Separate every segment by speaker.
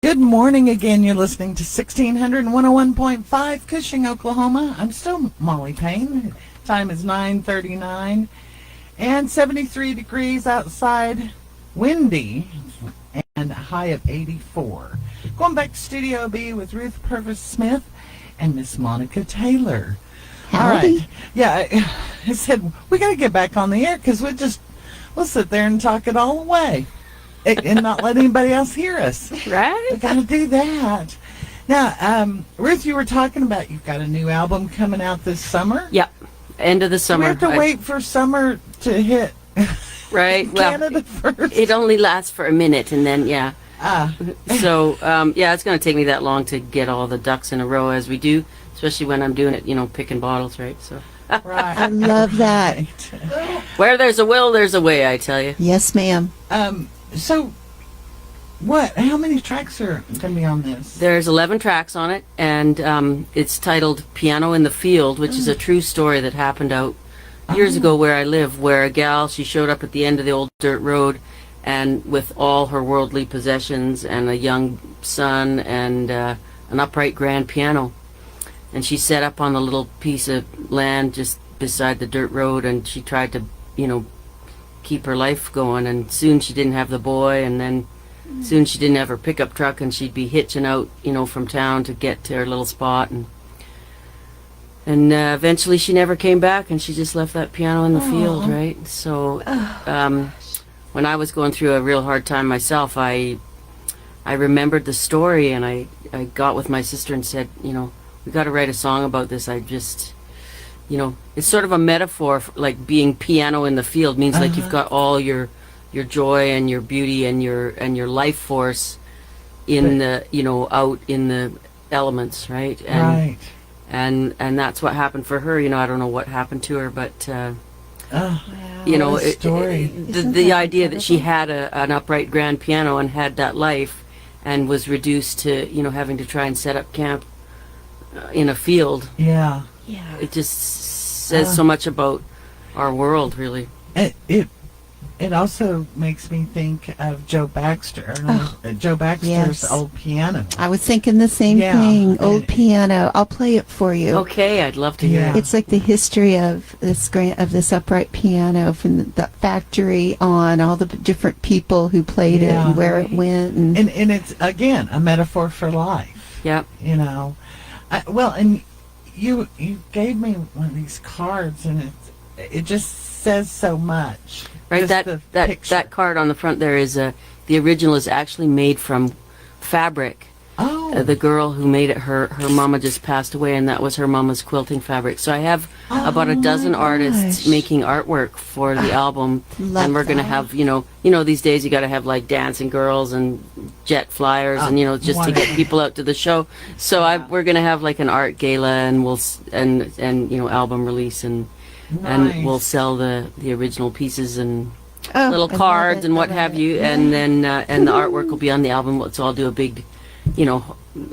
Speaker 1: Good morning again. You're listening to 1,601.5 Cushing, Oklahoma. I'm still Molly Payne. Time is 9:39 and 73 degrees outside, windy, and a high of 84. Going back to Studio B with Ruth Purvis-Smith and Miss Monica Taylor.
Speaker 2: Howdy.
Speaker 1: All right. Yeah, I said we got to get back on the air because we'll sit there and talk it all away and not let anybody else hear us.
Speaker 2: Right?
Speaker 1: We got to do that. Now, Ruth, you were talking about you've got a new album coming out this summer.
Speaker 2: Yep. End of the summer.
Speaker 1: We have to wait for summer to hit.
Speaker 2: Right.
Speaker 1: Canada first.
Speaker 2: It only lasts for a minute, and then So it's going to take me that long to get all the ducks in a row as we do, especially when I'm doing it, picking bottles, right? So.
Speaker 1: Right.
Speaker 3: I love that.
Speaker 2: Where there's a will, there's a way, I tell you.
Speaker 3: Yes, ma'am.
Speaker 1: So, how many tracks are going to be on this?
Speaker 2: There's 11 tracks on it, and it's titled Piano in the Field, which is a true story that happened out years ago where I live, where a gal, she showed up at the end of the old dirt road and with all her worldly possessions and a young son and an upright grand piano. And she set up on a little piece of land just beside the dirt road, and she tried to, keep her life going, and soon she didn't have the boy, and then soon she didn't have her pickup truck, and she'd be hitching out, from town to get to her little spot, and eventually she never came back, and she just left that piano in the field, right? So when I was going through a real hard time myself, I remembered the story, and I got with my sister and said, we got to write a song about this. I just, it's sort of a metaphor for, like, being piano in the field means like you've got all your joy and your beauty and your life force in out in the elements, right?
Speaker 1: Right.
Speaker 2: And that's what happened for her. I don't know what happened to her, but
Speaker 1: Story.
Speaker 2: the idea that she had an upright grand piano and had that life, and was reduced to having to try and set up camp in a field.
Speaker 1: Yeah.
Speaker 2: It just says so much about our world, really.
Speaker 1: It also makes me think of Joe Baxter. Joe Baxter's
Speaker 3: yes.
Speaker 1: old piano.
Speaker 3: I was thinking the same thing. Old piano. I'll play it for you.
Speaker 2: Okay, I'd love to hear it.
Speaker 3: It's like the history of this upright piano, from the factory on, all the different people who played it and where it went, and
Speaker 1: it's again a metaphor for life.
Speaker 2: Yep.
Speaker 1: And you gave me one of these cards, and it just says so much.
Speaker 2: Right,
Speaker 1: Just
Speaker 2: that card on the front there is the original is actually made from fabric.
Speaker 1: Oh.
Speaker 2: The girl who made it, her mama just passed away, and that was her mama's quilting fabric. So I have about a dozen artists making artwork for the album, and we're going to have, these days you got to have like dancing girls and jet flyers, and just to get people out to the show. So we're going to have like an art gala, and we'll album release, and we'll sell the original pieces and little cards and what have you, and then and the artwork will be on the album. So I'll do a big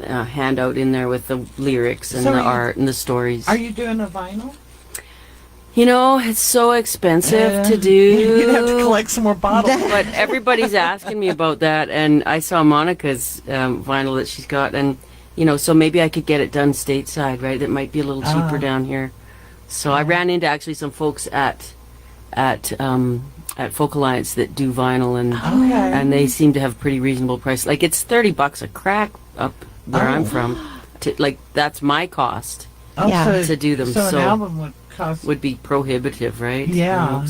Speaker 2: handout in there with the lyrics and the art and the stories.
Speaker 1: Are you doing a vinyl?
Speaker 2: It's so expensive to do.
Speaker 1: You'd have to collect some more bottles.
Speaker 2: But everybody's asking me about that, and I saw Monica's vinyl that she's got, and so maybe I could get it done stateside, right? It might be a little cheaper down here. So I ran into actually some folks at Folk Alliance that do vinyl, and they seem to have pretty reasonable price. Like it's $30 a crack up where I'm from. That's my cost to do them.
Speaker 1: So an album
Speaker 2: would be prohibitive, right?
Speaker 1: Yeah.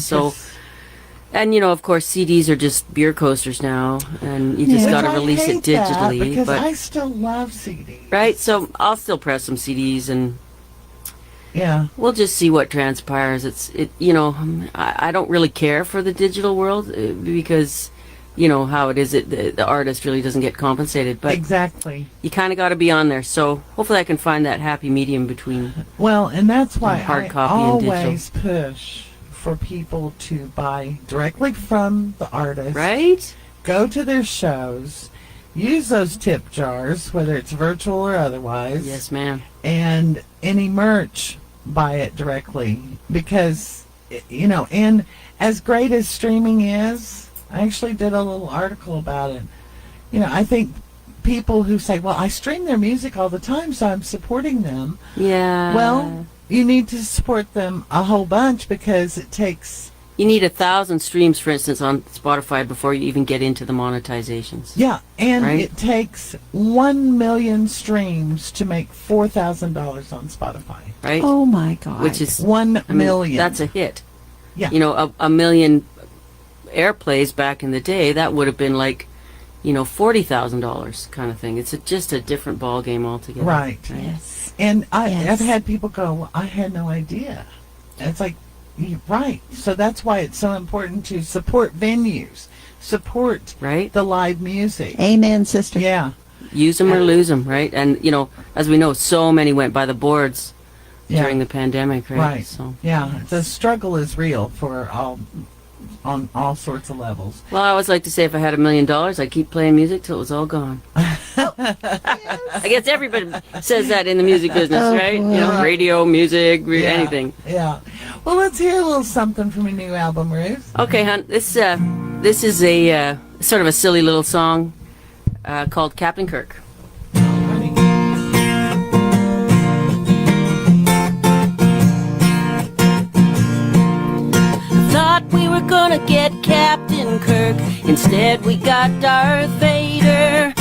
Speaker 2: And of course, CDs are just beer coasters now, and you just got to release it digitally.
Speaker 1: Because
Speaker 2: but
Speaker 1: I still love CDs.
Speaker 2: Right. So I'll still press some CDs, and we'll just see what transpires. I don't really care for the digital world because how it is. The artist really doesn't get compensated, but
Speaker 1: exactly.
Speaker 2: You kind of got to be on there. So hopefully I can find that happy medium between.
Speaker 1: Well, and that's why
Speaker 2: hard
Speaker 1: I
Speaker 2: copy and digital.
Speaker 1: Always push for people to buy directly from the artist.
Speaker 2: Right.
Speaker 1: Go to their shows. Use those tip jars, whether it's virtual or otherwise.
Speaker 2: Yes, ma'am.
Speaker 1: And any merch, buy it directly, because and as great as streaming is, I actually did a little article about it. I think people who say, well, I stream their music all the time, so I'm supporting them.
Speaker 2: Yeah.
Speaker 1: Well, you need to support them a whole bunch because it takes...
Speaker 2: You need 1,000 streams, for instance, on Spotify before you even get into the monetizations.
Speaker 1: Yeah, and
Speaker 2: right?
Speaker 1: it takes 1 million streams to make $4,000 on Spotify.
Speaker 2: Right?
Speaker 3: Oh my God.
Speaker 2: Which is
Speaker 1: 1 million.
Speaker 2: That's a hit.
Speaker 1: Yeah.
Speaker 2: You know, a million airplays back in the day, that would have been like, you know, $40,000 kind of thing. It's just a different ball game altogether.
Speaker 1: Right.
Speaker 3: Yes.
Speaker 1: And
Speaker 3: Yes.
Speaker 1: I've had people go, well, I had no idea. And it's like, you're right. So that's why it's so important to support venues, support
Speaker 2: Right?
Speaker 1: the live music.
Speaker 3: Amen, sister.
Speaker 1: Yeah.
Speaker 2: Use them or lose them, right? And, you know, as we know, so many went by the boards during the pandemic, right?
Speaker 1: Right.
Speaker 2: So.
Speaker 1: Yeah. The struggle is real for on all sorts of levels.
Speaker 2: Well, I always like to say if I had $1 million, I'd keep playing music till it was all gone. I guess everybody says that in the music business,
Speaker 3: Oh,
Speaker 2: right?
Speaker 3: boy.
Speaker 2: You know, radio, music, anything.
Speaker 1: Yeah. Well, let's hear a little something from your new album, Ruth.
Speaker 2: Okay, hon. This is a sort of a silly little song called Captain Kirk. Thought we were gonna get Captain Kirk. Instead, we got Darth Vader.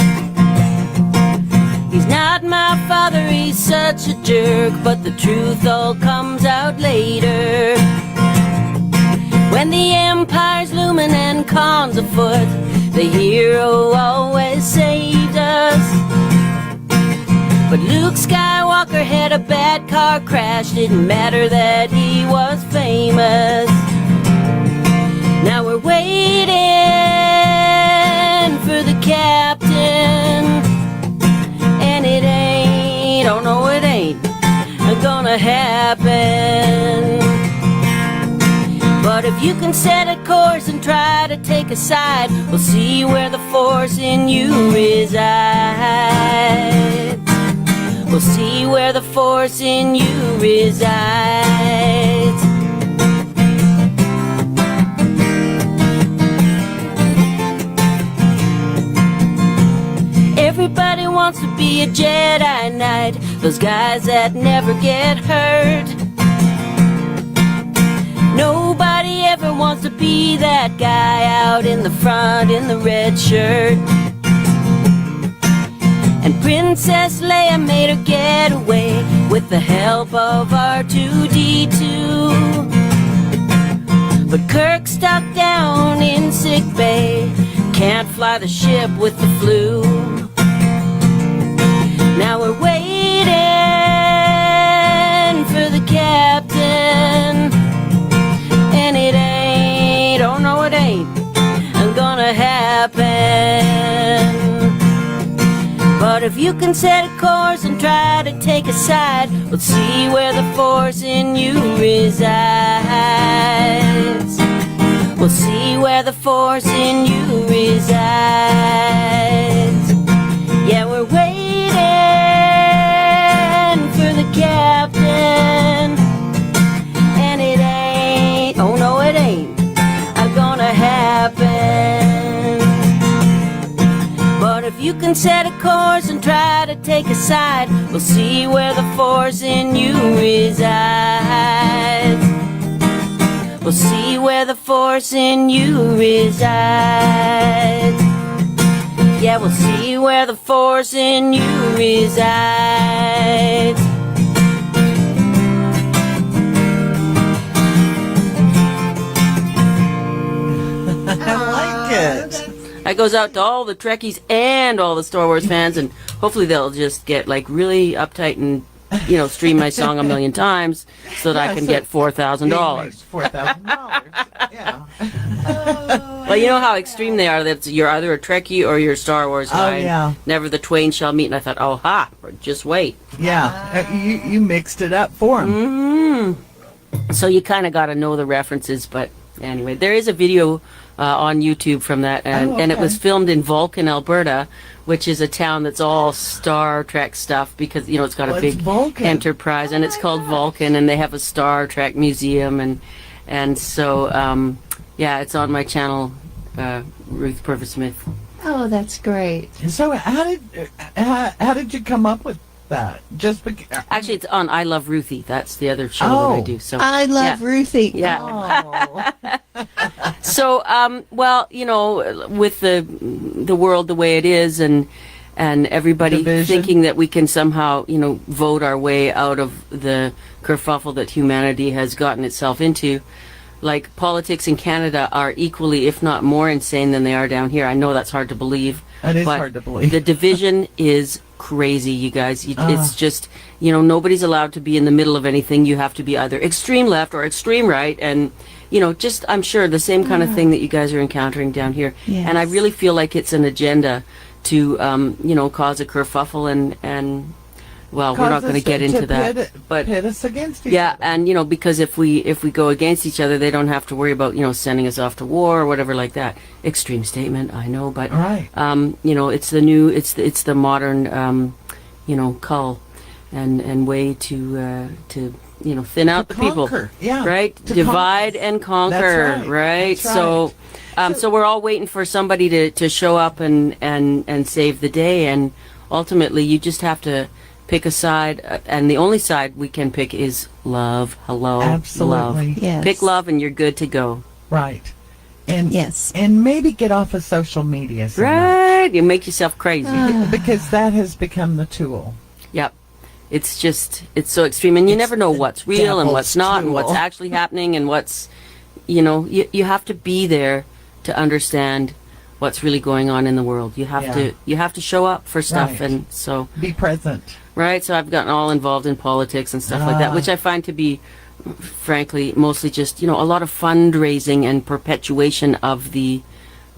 Speaker 2: He's not my father, he's such a jerk, but the truth all comes out later. When the Empire's looming and cons afoot, the hero always saved us. But Luke Skywalker had a bad car crash, didn't matter that he was famous. Now we're waiting for the captain, and it ain't, oh no it ain't, gonna happen. But if you can set a course and try to take a side, we'll see where the force in you resides. We'll see where the force in you resides. Everybody wants to be a Jedi Knight, those guys that never get hurt. Nobody ever wants to be that guy out in the front in the red shirt. And Princess Leia made her get away with the help of R2-D2. But Kirk stuck down in sick bay, can't fly the ship with the flu. Now we're waiting for the captain, and it ain't, oh no it ain't, gonna happen. But if you can set a course and try to take a side, we'll see where the force in you resides. We'll see where the force in you resides. Yeah, we're waiting for the captain, and it ain't, oh no it ain't, gonna happen. But if you can set a course and try to take a side, we'll see where the force in you resides. We'll see where the force in you resides. Yeah, we'll see where the force in you resides.
Speaker 1: I like it.
Speaker 2: That goes out to all the Trekkies and all the Star Wars fans, and hopefully they'll just get like really uptight and, you know, stream my song a million times so that I can get $4,000.
Speaker 1: $4,000. Yeah.
Speaker 2: Well, you know how extreme they are. That you're either a Trekkie or you're a Star Wars guy.
Speaker 1: yeah.
Speaker 2: Never the twain shall meet. And I thought, oh ha, just wait.
Speaker 1: Yeah. You mixed it up for him.
Speaker 2: So you kind of got to know the references. But anyway, there is a video on YouTube from that, and it was filmed in Vulcan, Alberta, which is a town that's all Star Trek stuff because, you know, it's got a big enterprise, and it's called Vulcan, and they have a Star Trek museum, and so yeah, it's on my channel, Ruth Purvis Smith.
Speaker 3: Oh, that's great.
Speaker 1: So how did you come up with that? Just because?
Speaker 2: Actually, it's on I Love Ruthie. That's the other show that I do. So
Speaker 3: I love
Speaker 2: yeah.
Speaker 3: Ruthie.
Speaker 2: Yeah.
Speaker 1: Oh.
Speaker 2: So, well, you know, with the world the way it is, and everybody
Speaker 1: Division.
Speaker 2: thinking that we can somehow, you know, vote our way out of the kerfuffle that humanity has gotten itself into. Like, politics in Canada are equally, if not more, insane than they are down here. I know that's hard to believe.
Speaker 1: That is
Speaker 2: but
Speaker 1: hard to believe.
Speaker 2: The division is crazy, you guys. It's just, you know, nobody's allowed to be in the middle of anything. You have to be either extreme left or extreme right. And, you know, just, I'm sure, the same kind of thing that you guys are encountering down here.
Speaker 3: Yes.
Speaker 2: And I really feel like it's an agenda to, you know, cause a kerfuffle and well, we're not going to get into that. But
Speaker 1: pit us against each
Speaker 2: yeah,
Speaker 1: other.
Speaker 2: and you know, because if we go against each other, they don't have to worry about, you know, sending us off to war or whatever like that. Extreme statement, I know, but
Speaker 1: Right.
Speaker 2: you know, it's the modern you know, cull and way to you know, thin out the
Speaker 1: conquer.
Speaker 2: people.
Speaker 1: Yeah.
Speaker 2: Right?
Speaker 1: To
Speaker 2: Divide
Speaker 1: conquer.
Speaker 2: and conquer.
Speaker 1: That's right. That's
Speaker 2: So so we're all waiting for somebody to show up and save the day, and ultimately you just have to pick a side, and the only side we can pick is love. Hello.
Speaker 1: Absolutely.
Speaker 2: Love.
Speaker 3: Yes.
Speaker 2: Pick love and you're good to go.
Speaker 1: Right. And
Speaker 3: Yes.
Speaker 1: and maybe get off of social media so much.
Speaker 2: Right. You make yourself crazy.
Speaker 1: Because that has become the tool.
Speaker 2: Yep. It's just, it's so extreme, and you never know what's real and what's
Speaker 1: devil's
Speaker 2: not and what's
Speaker 1: tool.
Speaker 2: actually happening and what's, you know, you have to be there to understand what's really going on in the world. You have to show up for stuff.
Speaker 1: Right.
Speaker 2: And so,
Speaker 1: Be present.
Speaker 2: right, so I've gotten all involved in politics and stuff like that, which I find to be, frankly, mostly just, you know, a lot of fundraising and perpetuation of the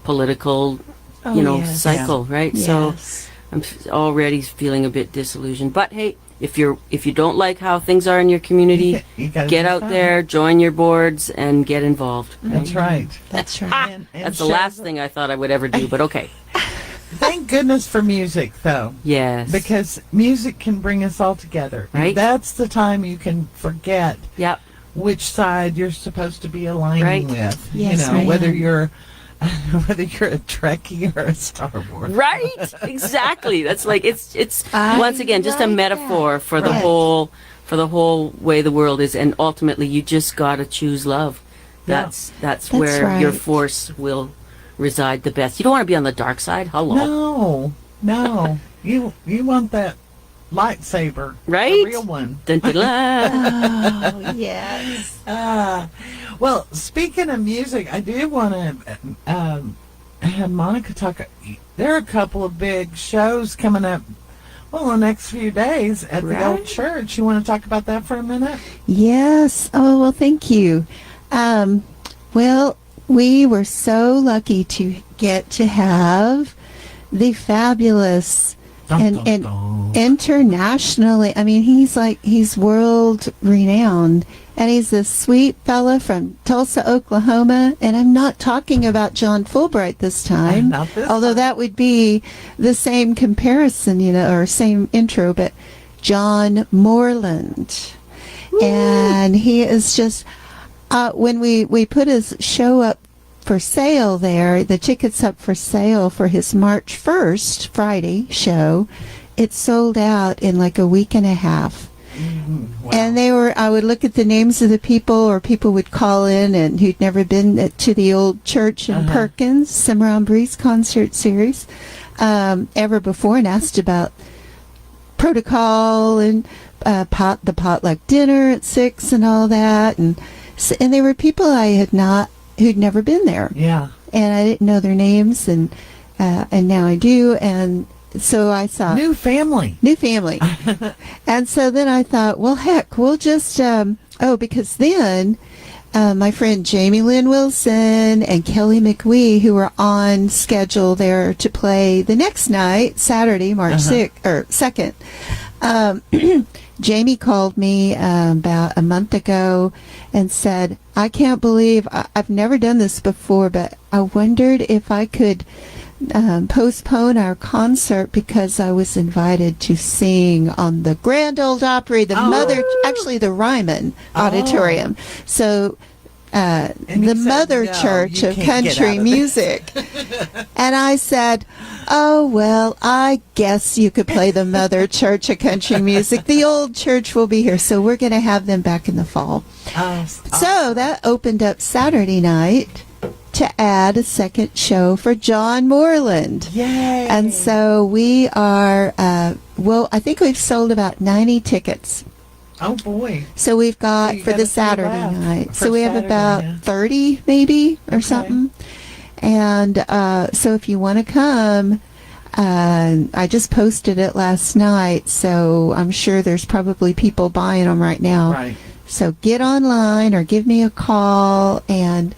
Speaker 2: political, you know,
Speaker 3: yes.
Speaker 2: cycle, right? So
Speaker 3: Yes.
Speaker 2: I'm already feeling a bit disillusioned. But hey, if you don't like how things are in your community,
Speaker 1: You gotta
Speaker 2: get
Speaker 1: do
Speaker 2: out
Speaker 1: something.
Speaker 2: there, join your boards, and get involved.
Speaker 1: That's right.
Speaker 3: That's right.
Speaker 1: And
Speaker 2: That's the
Speaker 1: show
Speaker 2: last thing I thought I would ever do, but okay.
Speaker 1: Thank goodness for music, though.
Speaker 2: Yes.
Speaker 1: Because music can bring us all together.
Speaker 2: Right.
Speaker 1: That's the time you can forget
Speaker 2: Yep.
Speaker 1: which side you're supposed to be aligning
Speaker 2: Right.
Speaker 1: with.
Speaker 3: Yes,
Speaker 1: you know,
Speaker 3: ma'am.
Speaker 1: whether you're a Trekkie or a Star Wars.
Speaker 2: Right. Exactly. That's like it's
Speaker 3: I
Speaker 2: once again just a
Speaker 3: like
Speaker 2: metaphor for the
Speaker 1: Right.
Speaker 2: whole way the world is, and ultimately you just got to choose love.
Speaker 1: Yeah.
Speaker 2: That's where your
Speaker 3: right.
Speaker 2: force will reside the best. You don't want to be on the dark side. Hello.
Speaker 1: No. you want that lightsaber.
Speaker 2: Right?
Speaker 1: The real one.
Speaker 2: Dun, dun, dun.
Speaker 3: Oh, yes.
Speaker 1: Well, speaking of music, I do want to have Monica talk. There are a couple of big shows coming up, well, the next few days at the old
Speaker 2: Right.
Speaker 1: church. You want to talk about that for a minute?
Speaker 3: Yes. Oh, well, thank you. Well, we were so lucky to get to have the fabulous
Speaker 1: Dun,
Speaker 3: and,
Speaker 1: dun,
Speaker 3: and
Speaker 1: dun.
Speaker 3: internationally, I mean, he's world renowned, and he's a sweet fella from Tulsa, Oklahoma. And I'm not talking about John Fulbright this time,
Speaker 1: Not this
Speaker 3: although
Speaker 1: time.
Speaker 3: that would be the same comparison, you know, or same intro, but John Moreland. And he is just, when we put his show up for sale there, the tickets up for sale for his March 1st, Friday show, it sold out in like a week and a half.
Speaker 1: Wow.
Speaker 3: And I would look at the names of the people, or people would call in and who'd never been to the old church in Perkins, Cimarron Breeze concert series, ever before, and asked about protocol and the potluck dinner at 6 and all that. And they were people who'd never been there.
Speaker 1: Yeah.
Speaker 3: And I didn't know their names, and now I do. And so I thought,
Speaker 1: New family.
Speaker 3: new family. And so then I thought, well, heck, we'll just, because then my friend Jamie Lynn Wilson and Kelly McWee, who were on schedule there to play the next night, Saturday, March 2nd, Jamie called me about a month ago and said, I can't believe, I've never done this before, but I wondered if I could postpone our concert because I was invited to sing on the Grand Ole Opry, actually the Ryman Auditorium. So
Speaker 1: he
Speaker 3: the
Speaker 1: said,
Speaker 3: mother
Speaker 1: "No,
Speaker 3: church
Speaker 1: you
Speaker 3: of
Speaker 1: can't get
Speaker 3: country
Speaker 1: out of
Speaker 3: music. And I said, oh, well, I guess you could play the mother church of country music. The old church will be here, so we're going to have them back in the fall. So that opened up Saturday night to add a second show for John Moreland.
Speaker 1: Yay!
Speaker 3: And so we are, I think we've sold about 90 tickets.
Speaker 1: Oh boy!
Speaker 3: So we've got
Speaker 1: So you
Speaker 3: for
Speaker 1: got
Speaker 3: the
Speaker 1: a few
Speaker 3: Saturday
Speaker 1: left
Speaker 3: night.
Speaker 1: for
Speaker 3: So we have
Speaker 1: Saturday,
Speaker 3: about
Speaker 1: yeah.
Speaker 3: 30 maybe or
Speaker 1: Okay.
Speaker 3: something. And so if you want to come, I just posted it last night, so I'm sure there's probably people buying them right now.
Speaker 1: Right.
Speaker 3: So get online or give me a call and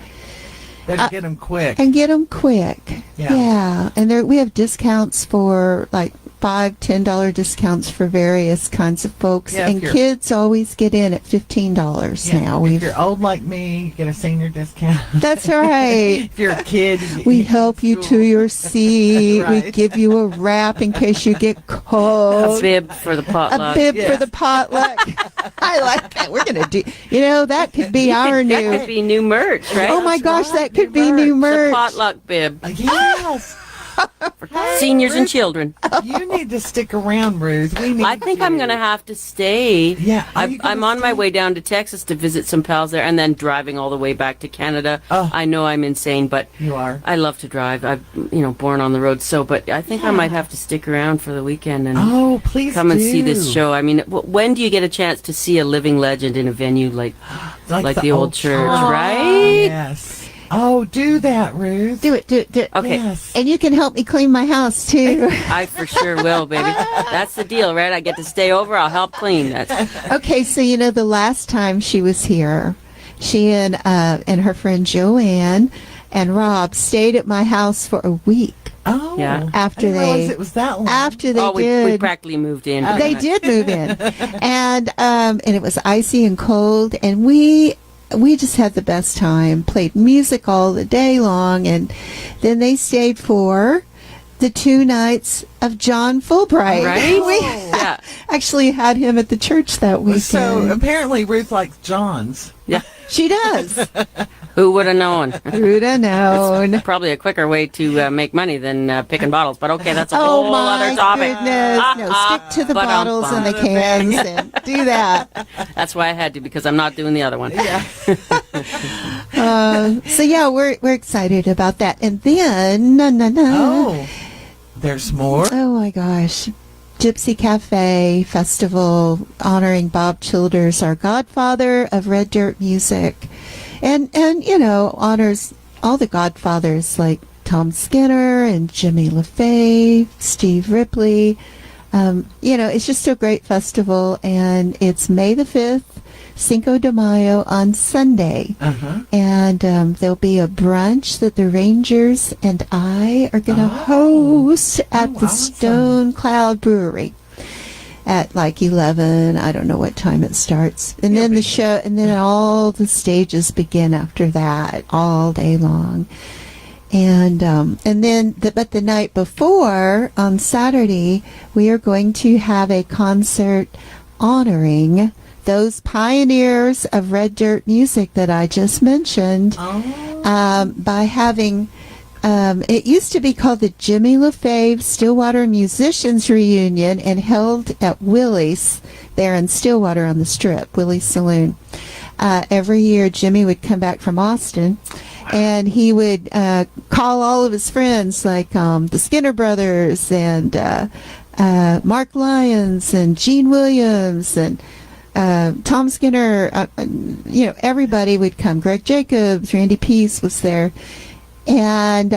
Speaker 1: Better get them quick.
Speaker 3: get them quick.
Speaker 1: Yeah.
Speaker 3: And we have discounts for like $5-10 discounts for various kinds of folks,
Speaker 1: Yeah, if
Speaker 3: and
Speaker 1: you're-
Speaker 3: kids always get in at $15 now.
Speaker 1: If you're old like me, you get a senior discount.
Speaker 3: That's right.
Speaker 1: If you're a kid, you get
Speaker 3: We help you to your seat. We
Speaker 1: Right.
Speaker 3: give you a wrap in case you get
Speaker 2: A
Speaker 3: cold.
Speaker 2: bib for the
Speaker 3: A
Speaker 2: potluck.
Speaker 3: bib
Speaker 1: Yeah.
Speaker 3: for the potluck. I like that. We're gonna do. That could be our
Speaker 2: That
Speaker 3: new.
Speaker 2: could be new merch, right?
Speaker 3: Oh my gosh,
Speaker 1: right,
Speaker 3: that could
Speaker 1: new
Speaker 3: be new
Speaker 2: The
Speaker 3: merch.
Speaker 2: potluck bib.
Speaker 1: Yes.
Speaker 2: Seniors and children.
Speaker 1: You need to stick around, Ruth. We need.
Speaker 2: I think I'm going to have to stay.
Speaker 1: Yeah, are you gonna
Speaker 2: I'm on my
Speaker 1: stay?
Speaker 2: way down to Texas to visit some pals there, and then driving all the way back to Canada.
Speaker 1: Oh.
Speaker 2: I know I'm insane, but
Speaker 1: You are.
Speaker 2: I love to drive. I'm, born on the road. So, but I think I might have to stick around for the weekend and
Speaker 1: Oh, please
Speaker 2: come and
Speaker 1: do.
Speaker 2: see this show. I mean, when do you get a chance to see a living legend in a venue like the old church, right?
Speaker 1: Yes. Oh, do that, Ruth.
Speaker 3: Do it.
Speaker 2: Okay.
Speaker 1: Yes.
Speaker 3: And you can help me clean my house too.
Speaker 2: I for sure will, baby. That's the deal, right? I get to stay over. I'll help clean. That's
Speaker 3: Okay, so the last time she was here, she and her friend Joanne and Rob stayed at my house for a week.
Speaker 1: Oh.
Speaker 2: Yeah.
Speaker 3: After
Speaker 1: I didn't realize
Speaker 3: they-
Speaker 1: it was that long.
Speaker 3: After they
Speaker 2: we
Speaker 3: did.
Speaker 2: practically moved in.
Speaker 3: They did move in, and it was icy and cold, and we just had the best time. Played music all the day long, and then they stayed for the 2 nights of John Fulbright.
Speaker 2: Right?
Speaker 3: We
Speaker 2: Yeah.
Speaker 3: actually had him at the church that weekend.
Speaker 1: So apparently Ruth likes John's.
Speaker 2: Yeah.
Speaker 3: She does.
Speaker 2: Who would have known?
Speaker 3: Who'd have known?
Speaker 2: Probably a quicker way to make money than picking bottles. But okay, that's a
Speaker 3: Oh
Speaker 2: whole
Speaker 3: my
Speaker 2: other topic.
Speaker 3: goodness! No, stick to the
Speaker 2: But,
Speaker 3: bottles and the cans and do that.
Speaker 2: That's why I had to, because I'm not doing the other one.
Speaker 1: Yeah.
Speaker 3: So yeah, we're excited about that. And then
Speaker 1: Oh. There's more.
Speaker 3: Oh my gosh. Gypsy Cafe Festival honoring Bob Childers, our godfather of red dirt music. And honors all the godfathers like Tom Skinner and Jimmy LaFave, Steve Ripley. It's just a great festival, and it's May the 5th, Cinco de Mayo on Sunday.
Speaker 1: Uh-huh.
Speaker 3: And there'll be a brunch that the Rangers and I are going to host at the
Speaker 1: awesome.
Speaker 3: Stone Cloud Brewery at like 11. I don't know what time it starts. And then the show, and then all the stages begin after that all day long. And then, but the night before, on Saturday, we are going to have a concert honoring those pioneers of red dirt music that I just mentioned, by having, it used to be called the Jimmy LaFave Stillwater Musicians Reunion and held at Willie's there in Stillwater on the Strip, Willie's Saloon. Every year Jimmy would come back from Austin, and he would call all of his friends, like the Skinner Brothers and Mark Lyons and Gene Williams and Tom Skinner. Everybody would come. Greg Jacobs, Randy Peace was there, and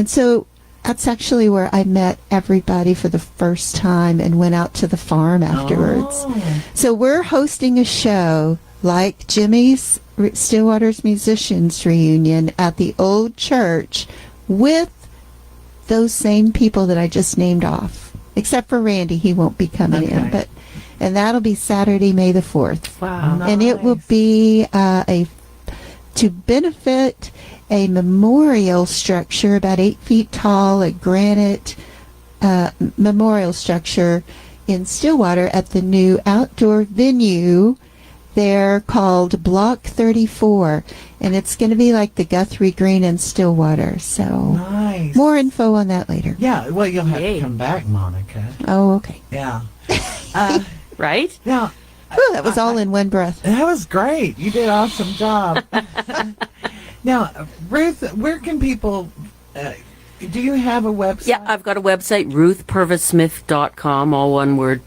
Speaker 3: so that's actually where I met everybody for the first time and went out to the farm afterwards. So we're hosting a show like Jimmy's Stillwater's Musicians Reunion at the old church with those same people that I just named off, except for Randy. He won't be coming in, and that'll be Saturday, May the 4th.
Speaker 2: Wow.
Speaker 3: And it will be to benefit a memorial structure about 8 feet tall, a granite memorial structure in Stillwater at the new outdoor venue there called Block 34, and it's going to be like the Guthrie Green in Stillwater. So
Speaker 1: Nice.
Speaker 3: more info on that later.
Speaker 1: Yeah, well, you'll have
Speaker 2: Yay.
Speaker 1: to come back, Monica.
Speaker 3: Oh, okay.
Speaker 1: Yeah.
Speaker 2: Right?
Speaker 1: Now,
Speaker 3: Whew, that was all in one breath.
Speaker 1: that was great. You did an awesome job. Now, Ruth, where can people... do you have a website?
Speaker 2: Yeah, I've got a website, ruthpurvesmith.com, all one word,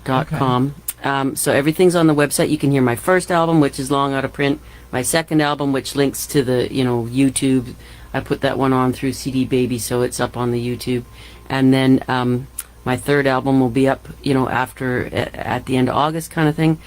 Speaker 2: PURVESSMITH.com. So everything's on the website. You can hear my first album, which is long out of print, my second album, which links to the, YouTube. I put that one on through CD Baby, so it's up on the YouTube. And then my third album will be up, after, at the end of August kind of thing.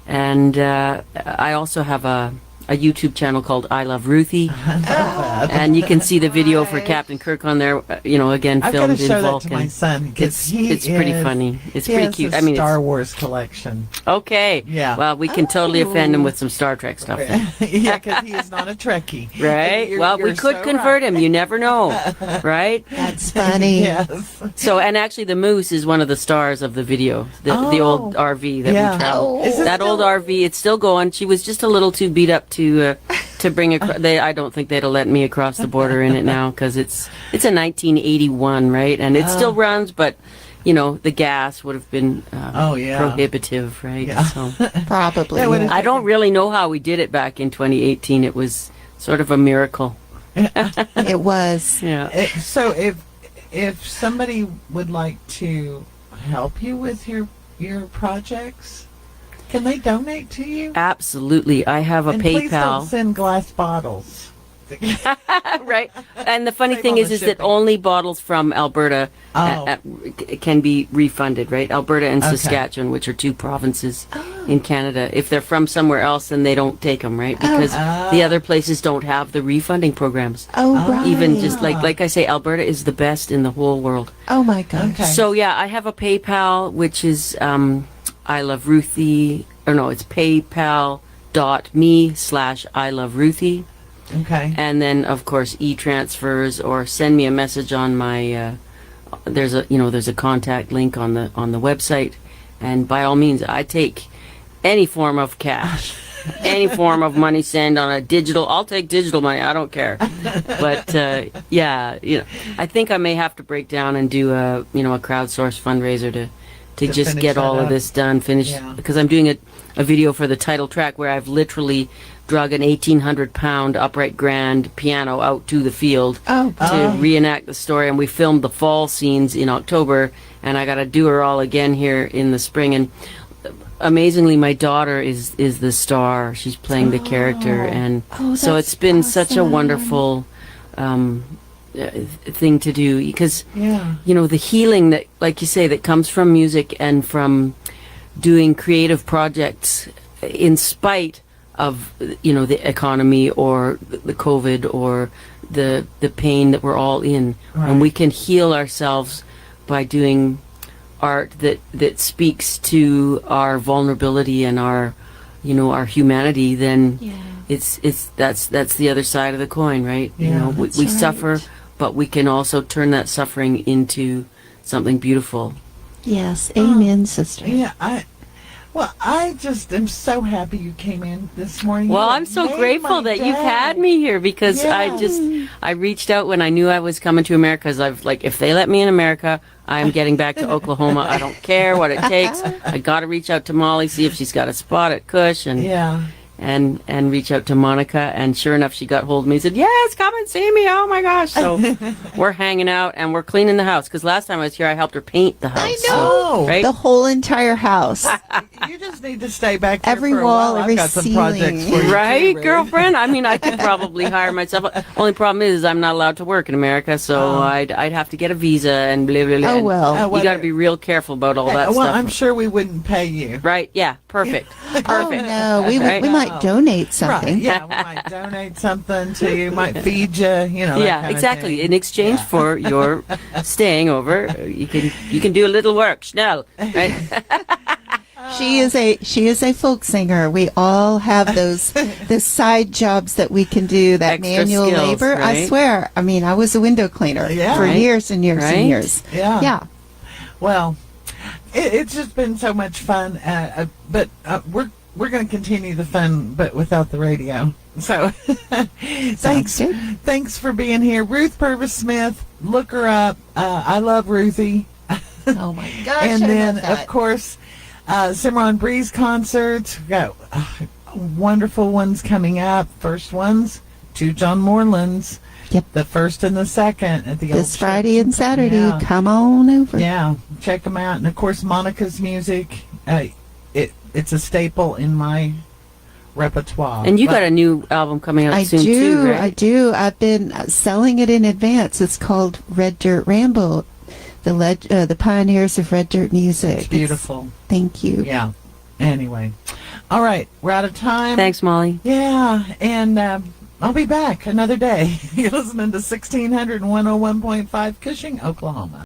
Speaker 2: And I also have a YouTube channel called I Love Ruthie, and you can see the video for Captain Kirk on there. Again,
Speaker 1: I've got to
Speaker 2: filmed in
Speaker 1: show that
Speaker 2: Vulcan.
Speaker 1: to my son because
Speaker 2: It's pretty funny. It's
Speaker 1: he
Speaker 2: pretty
Speaker 1: has
Speaker 2: cute.
Speaker 1: A
Speaker 2: I mean,
Speaker 1: Star Wars collection.
Speaker 2: okay.
Speaker 1: Yeah.
Speaker 2: Well, we can totally offend him with some Star Trek stuff, then.
Speaker 1: Yeah, because he is not a Trekkie.
Speaker 2: right?
Speaker 1: You're
Speaker 2: We could
Speaker 1: so
Speaker 2: convert
Speaker 1: right.
Speaker 2: him. You never know, right?
Speaker 3: That's funny.
Speaker 1: Yes.
Speaker 2: So, and actually, the moose is one of the stars of the video. The old RV that
Speaker 1: Yeah.
Speaker 2: we traveled.
Speaker 3: Oh. Is it
Speaker 2: That old RV, it's still going. She was just a little too beat up to bring across. I don't think they'd have let me across the border in it now because it's a 1981, right? And it still runs, but the gas would have been prohibitive, right?
Speaker 1: Yeah.
Speaker 2: So
Speaker 3: Probably.
Speaker 1: That would've-
Speaker 2: I don't really know how we did it back in 2018. It was sort of a miracle.
Speaker 3: It was.
Speaker 2: Yeah.
Speaker 1: So if somebody would like to help you with your projects, can they donate to you?
Speaker 2: Absolutely. I have a
Speaker 1: And please don't
Speaker 2: PayPal.
Speaker 1: send glass bottles.
Speaker 2: Right. And the funny
Speaker 1: Save
Speaker 2: thing
Speaker 1: on
Speaker 2: is
Speaker 1: the
Speaker 2: that
Speaker 1: shipping.
Speaker 2: only bottles from Alberta
Speaker 1: Oh.
Speaker 2: can be refunded, right? Alberta and
Speaker 1: Okay.
Speaker 2: Saskatchewan, which are two provinces in Canada. If they're from somewhere else, then they don't take them, right? Because the other places don't have the refunding programs.
Speaker 3: Oh, right.
Speaker 2: Even just like I say, Alberta is the best in the whole world.
Speaker 3: Oh, my gosh.
Speaker 1: Okay.
Speaker 2: So yeah, I have a PayPal, which is I Love Ruthie, or no, it's paypal.me/I Love Ruthie.
Speaker 1: Okay.
Speaker 2: And then, of course, e-transfers, or send me a message on my. There's a contact link on the website, and by all means, I take any form of cash, any form of money send on a digital. I'll take digital money. I don't care. But yeah, I think I may have to break down and do a crowdsource fundraiser to just
Speaker 1: finish
Speaker 2: get
Speaker 1: that
Speaker 2: all of
Speaker 1: up.
Speaker 2: this done, finished,
Speaker 1: Yeah.
Speaker 2: because I'm doing a video for the title track where I've literally drug an 1,800-pound upright grand piano out to the field to reenact the story, and we filmed the fall scenes in October, and I got to do her all again here in the spring. And amazingly, my daughter is the star. She's playing the character, and so
Speaker 3: that's
Speaker 2: it's been such a
Speaker 3: awesome.
Speaker 2: wonderful thing to do, because
Speaker 1: Yeah.
Speaker 2: the healing that, like you say, that comes from music and from doing creative projects in spite of the economy or the COVID or the pain that we're all in.
Speaker 1: Right.
Speaker 2: And we can heal ourselves by doing art that speaks to our vulnerability and our our humanity. Then that's the other side of the coin, right?
Speaker 1: Yeah,
Speaker 2: we
Speaker 3: that's right.
Speaker 2: suffer, but we can also turn that suffering into something beautiful.
Speaker 3: Yes. Amen, sister.
Speaker 1: Yeah. I just am so happy you came in this morning.
Speaker 2: Well,
Speaker 1: You
Speaker 2: I'm so
Speaker 1: made
Speaker 2: grateful
Speaker 1: my
Speaker 2: that you've
Speaker 1: day.
Speaker 2: had me here, because
Speaker 1: Yes.
Speaker 2: I reached out when I knew I was coming to America, because if they let me in America, I'm getting back to Oklahoma. I don't care what it takes. I got to reach out to Molly, see if she's got a spot at KUSH, and
Speaker 1: Yeah.
Speaker 2: and reach out to Monica, and sure enough, she got hold of me and said, yes, come and see me. Oh my gosh. So we're hanging out and we're cleaning the house, because last time I was here, I helped her paint the house.
Speaker 3: I
Speaker 2: So,
Speaker 1: know.
Speaker 2: right?
Speaker 3: The whole entire house.
Speaker 1: You just need to stay back there
Speaker 3: Every
Speaker 1: for a
Speaker 3: wall,
Speaker 1: while.
Speaker 3: every
Speaker 1: I've got some
Speaker 3: ceiling.
Speaker 1: projects for you
Speaker 2: Right,
Speaker 1: too, Ruth.
Speaker 2: girlfriend? I mean, I could probably hire myself. Only problem is I'm not allowed to work in America, so I'd have to get a visa and blah, blah, blah.
Speaker 3: Oh, well.
Speaker 1: Oh,
Speaker 2: You got to be real careful about all that
Speaker 1: Well,
Speaker 2: stuff.
Speaker 1: I'm sure we wouldn't pay you.
Speaker 2: Right, yeah, perfect.
Speaker 3: Oh,
Speaker 2: Perfect.
Speaker 3: no. We
Speaker 2: Right?
Speaker 3: might donate something.
Speaker 1: Right. Yeah, we might donate something to you, might feed you, that
Speaker 2: Yeah,
Speaker 1: kind of
Speaker 2: exactly.
Speaker 1: thing.
Speaker 2: In exchange for your staying over, you can do a little work, schnell, right?
Speaker 3: She is a folk singer. We all have the side jobs that we can do, that
Speaker 2: Extra
Speaker 3: manual
Speaker 2: skills,
Speaker 3: labor. I
Speaker 2: right?
Speaker 3: swear. I mean, I was a window cleaner
Speaker 1: Yeah.
Speaker 3: for
Speaker 2: Right.
Speaker 3: years and years
Speaker 2: Right.
Speaker 3: and years.
Speaker 1: Yeah.
Speaker 3: Yeah.
Speaker 1: Well, it's just been so much fun. But we're going to continue the fun, but without the radio. So thanks for being here, Ruth Purvis Smith. Look her up. I love Ruthie.
Speaker 3: Oh my gosh!
Speaker 1: And
Speaker 3: I
Speaker 1: then
Speaker 3: love that.
Speaker 1: of course, Cimarron Breeze concerts. We've got wonderful ones coming up. First ones, 2 John Morelands.
Speaker 3: Yep.
Speaker 1: The first and the second at the
Speaker 3: This
Speaker 1: old
Speaker 3: Friday
Speaker 1: church.
Speaker 3: and Saturday.
Speaker 1: Yeah.
Speaker 3: Come on over.
Speaker 1: Yeah, check them out. And of course, Monica's music. It's a staple in my repertoire.
Speaker 2: And you got a new album coming out
Speaker 3: I
Speaker 2: soon
Speaker 3: do.
Speaker 2: too, right?
Speaker 3: I do. I've been selling it in advance. It's called Red Dirt Ramble, the pioneers of red dirt music.
Speaker 1: It's beautiful.
Speaker 3: Thank you.
Speaker 1: Yeah. Anyway, all right, we're out of time.
Speaker 2: Thanks, Molly.
Speaker 1: Yeah, and I'll be back another day. You're listening to 1600 and 101.5 Cushing, Oklahoma.